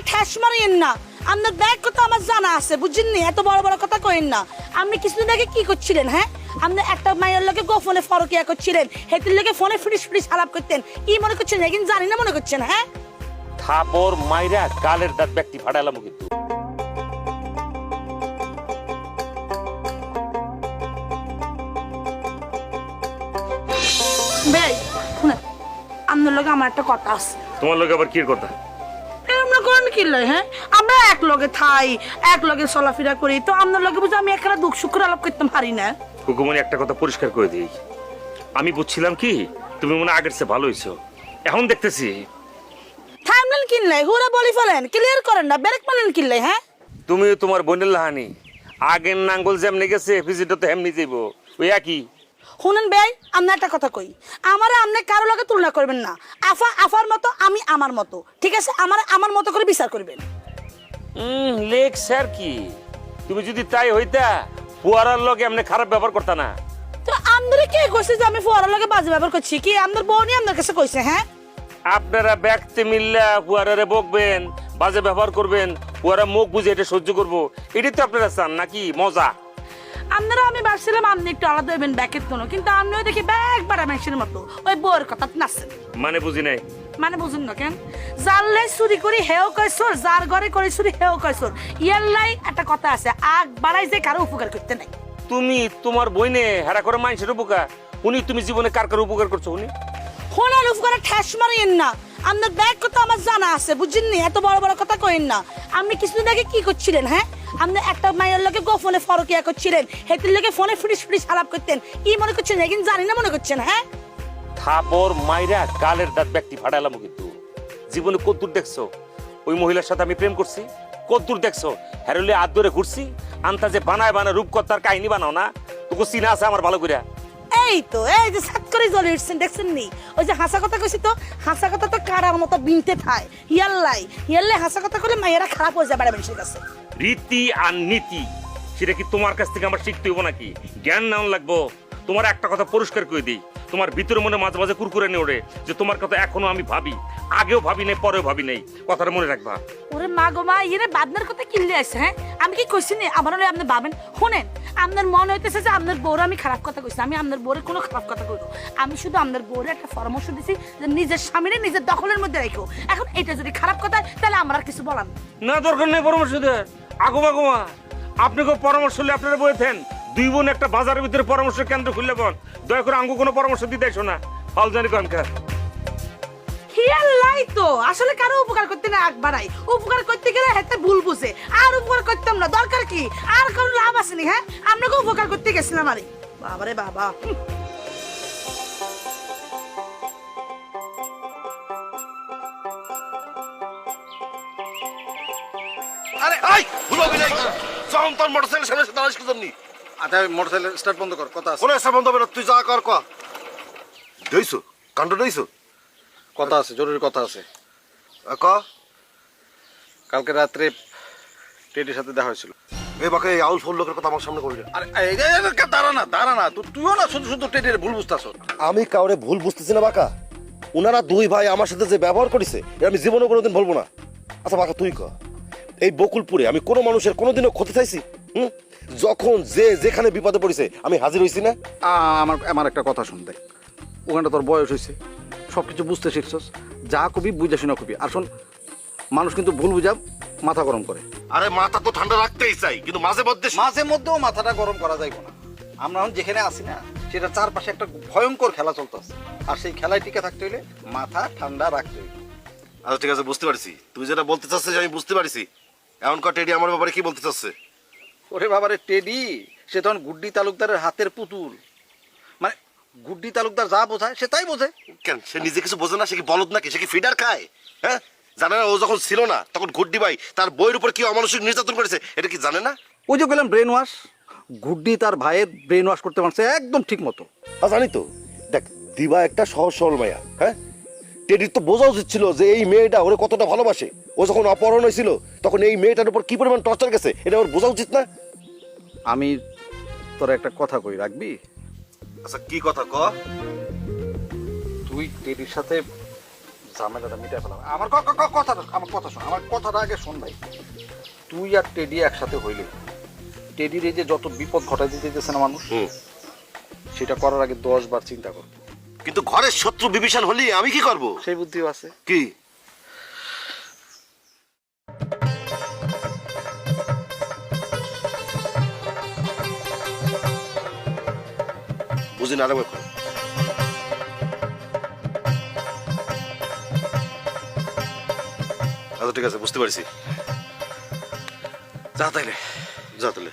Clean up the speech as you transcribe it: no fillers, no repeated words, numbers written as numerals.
ঠেস মারিয়েন না। আপনার ব্যাগ কথা আমার জানা আছে, বুঝছেন? এত বড় বড় কথা কইেন না। আপনি কিছুদিন আগে কি করছিলেন? হ্যাঁ, আপনি একটা মায়ের লগে গোপনে ফরকিয়া করছিলেন, হেতির লগে ফোনে ফ্রিস ফ্রিস আলাপ করতেন। কি মনে করছেন? কিন্তু জানি না মনে করছেন? হ্যাঁ, থাপড় মাইরা গালের দাঁত ব্যক্তি ফাটাইলাম কিন্তু। ভাই শুনেন, আপনার লগে আমার একটা কথা আছে। তোমার লোক আবার কি কথা? আমরা কোন কি লয়? হ্যাঁ, আমরা এক লগে থাই, এক লগে চলাফেরা করি, তো আপনার লগে বুঝে আমি একলা দুঃখ সুখ আলাপ করতে পারি না? হুকুমনি একটা কথা পরিষ্কার করে দিই, আমি বুঝছিলাম কি তুমি মনে আগের চেয়ে ভালো হইছো, এখন দেখতেছি থামলেন কিনলে হুরা বলি ফেলেন, ক্লিয়ার করেন না, ব্রেক মারলেন কিনলে। হ্যাঁ, তুমি তোমার বোনের লাহানি আগের নাঙ্গল যেমনি গেছে ফিজিটা তো এমনি যাইব, ওই একই। শুনেন ভাই, আমি একটা কথা কই, আমারে আপনি কারো লগে তুলনা করবেন না। আফা আফার মতো, আমি আমার মতো, ঠিক আছে? আমার মতো করে বিচার করবেন। লেখ স্যার কি, তুমি যদি তাই হইতা ফুয়ারার লগে এমনি খারাপ ব্যবহার করতা না। তো আপনারা কে কইছে যে আমি ফোয়ারার লগে বাজে ব্যবহার করছি? কি আপনার বোনই আপনার কাছে কইছে? হ্যাঁ, আপনারা ব্যক্তি মিল্লা ফুয়ারারে বকবেন, বাজে ব্যবহার করবেন, ফুয়ারা মুখ বুঝে এটা সহ্য করবো, এটাই তো আপনারা চান নাকি? মজা আপনারা, আমি ভাবছিলাম আপনি একটু আলাদা হইবেন ব্যাকের কোনো, কিন্তু আপনিও দেখি ব্যাগ বাড়া মেশিনের মতো ওই বউয়ের কথা নাচছেন। মানে বুঝি নাই। মানে বুঝুন না কেন? জানলে চুরি করি হেও কয়সর, যার ঘরে করে চুরি হেও কয়সর। ইয়াল্লাই একটা কথা আছে, আগ বাড়াই যে কারো উপকার করতে নাই। তুমি তোমার বইনে হেরা করে মানুষের উপকার, উনি তুমি জীবনে কার কার উপকার করছো? উনি হোনার উপকারে ঠেস মারিয়েন না। আপনার ব্যাগ কথা আমার জানা আছে, বুঝছেন? এত বড় বড় কথা কইেন না। আপনি কিছুদিন আগে কি করছিলেন? হ্যাঁ, আপনি একটা মায়ের লগে গোপনে ফরকিয়া করছিলেন, হেতির লগে ফোনে ফ্রিস ফ্রিস আলাপ করতেন। কি মনে করছেন? কিন্তু জানি না মনে করছেন? হ্যাঁ, থাপড় মাইরা গালের দাঁত ব্যক্তি ফাটাইলাম কিন্তু। জীবনে কতদূর দেখছো ওই মহিলার সাথে আমি প্রেম করছি? কতদূর দেখছো হেরলে হাত ধরে ঘুরছি? আন্তা যে বানায় বানায় রূপকথার কাহিনী বানাও না, তোকে চিনা আছে আমার ভালো করে। এই তো এই যে সাত করে জ্বলে উঠছেন, দেখছেন নি? ওই যে হাসা কথা কইছি, তো হাসা কথা তো কারার মতো বিনতে থায়। ইয়াল্লাই হাসা কথা কইলে মায়েরা খারাপ হয়ে যাবে মানুষের কাছে। রীতি আর নীতি সেটা কি তোমার কাছ থেকে আমার শিখতে হইব নাকি? জ্ঞান নাও লাগবো। তোমার একটা কথা পরিষ্কার করে দিই, তোমার ভিতরে মনে মাঝে মাঝে কুরকুরে নিয়ে ওঠে যে তোমার কথা এখনো আমি ভাবি, আগেও ভাবি নাই, পরেও ভাবি নাই, কথাটা মনে রাখবা। ওরে মা গো মা, ইয়ে বাদনার কথা কিনলে আছে? হ্যাঁ, আমি কি কইছি নি আমার হলে আপনি ভাবেন? শুনেন, আপনার মনে হইতেছে যে আপনার বউরে আমি খারাপ কথা কইছি। আমি আপনার বউরে কোনো খারাপ কথা কইলো, আমি শুধু আপনার বউরে একটা পরামর্শ দিছি যে নিজের স্বামীরে নিজের দখলের মধ্যে রাখো। এখন এটা যদি খারাপ কথা, তাহলে আমার আর কিছু বলার নেই। না, দরকার নেই পরামর্শ দেওয়ার। আগোমা গোমা আপনি কেউ পরামর্শ হলে আপনারা বলেছেন দুই বোন একটা বাজারের ভিতরে পরামর্শ কেন্দ্র খুললে বোন, দয়া করে আঙ্গু কোনো পরামর্শ দিতে এসো না, ফাল জানি কনকার। হিয়াল্লাই তো আসলে কারো উপকার করতে না আগ বাড়াই, উপকার করতে গেলে হাতে ভুল বুঝে। আর উপকার করতাম না, দরকার কি? আর কোনো লাভ আছে নি? হ্যাঁ, আপনাকে উপকার করতে গেছিলাম আরে বাবারে বাবা। আরে আই ভুলো বিলাই যখন তোর মোটরসাইকেল সামনে এসে দাঁড়াস কি আচ্ছা মোটরসাইকেল স্টার্ট বন্ধ কর, কথা আছে। কোন এসে বন্ধ হবে না, তুই যা কর ক দইছো কাণ্ড দইছো কথা আছে, জরুরি কথা আছে। ক কালকে রাত্রে টেডির সাথে দেখা হয়েছিল। এই বাকে এই আউল ফোন লোকের কথা আমার সামনে করবি না। আরে দাঁড়া না, তুইও না শুধু শুধু টেডির ভুল বুঝতেছ। আমি কাউরে ভুল বুঝতেছি না বাকা, ওনারা দুই ভাই আমার সাথে যে ব্যবহার করেছে এটা আমি জীবনে কোনোদিন বলবো না। আচ্ছা বাকা তুই ক, এই বকুলপুরে আমি কোনো মানুষের কোনোদিনও ক্ষতি চাইছি? যখন যে যেখানে বিপদে পড়েছে আমি হাজির হয়েছি না? আমার একটা কথা শুন, দেখ ওখানটা তোর বয়স হয়েছে, সব কিছু বুঝতে শিখছস, যা কবি বুঝা শোনা কবি। আর শোন, মানুষ কিন্তু ভুল বুঝা মাথা গরম করে। আরে মাথা তো ঠান্ডা রাখতেই চাই, কিন্তু মাঝে মধ্যেও মাথাটা গরম করা যাইব না। আমরা এখন যেখানে আছি না, সেটা চারপাশে একটা ভয়ঙ্কর খেলা চলতেছে, আর সেই খেলায় টিকে থাকতে হইলে মাথা ঠান্ডা রাখতে হইবে। আচ্ছা ঠিক আছে, বুঝতে পারছি তুই যেটা বলতে চাচ্ছিস, আমি বুঝতে পারছি। এখন ক টেডি আমার ব্যাপারে কি বলতে চাচ্ছে? ওরে বাবারে টেডি, সে তখন গুড্ডি তালুকদারের হাতের পুতুল। মানে গুড্ডি তালুকদার যা বোঝায় সে তাই বোঝে। কেন সে নিজে কিছু বোঝে না? সে কি বলদ নাকি? সে কি ফিডার খায়? হ্যাঁ, জানে না ও যখন ছিল না তখন গুড্ডি ভাই তার বইয়ের উপর কি অমানসিক নির্যাতন করেছে, এটা কি জানে না? ওই যে গেলাম ব্রেন ওয়াশ, গুড্ডি তার ভাইয়ের ব্রেন ওয়াশ করতে পারছে একদম ঠিক মতো। জানি তো, দেখ দিবা একটা সহজ সরল মায়া। হ্যাঁ, টেডির তো বোঝা উচিত ছিল যে এই মেয়েটা ওরে কতটা ভালোবাসে। ও যখন অপহরণ হয়েছিল তখন এই মেয়েটার উপর কি পরিমাণ টর্চার গেছে এটা ওর বোঝা উচিত না? আমি তোর একটা কথা কই, রাখবি? আচ্ছা কি কথা ক? তুই টেডির সাথে ঝামেলাটা মিটাই ফেলাম। আমার কথা শোন, আমার কথাটা আগে শোন ভাই। তুই আর টেডি একসাথে হইলে টেডির এই যে যত বিপদ ঘটাই দিতে দিতেছে না মানুষ, সেটা করার আগে 10 বার চিন্তা কর। কিন্তু ঘরের শত্রু বিভীষণ হলি আমি কি করব? সেই বুদ্ধিও আছে। কি বুঝি না রে বাবা। আচ্ছা ঠিক আছে, বুঝতে পারছি। যা তাইলে। যা তাহলে।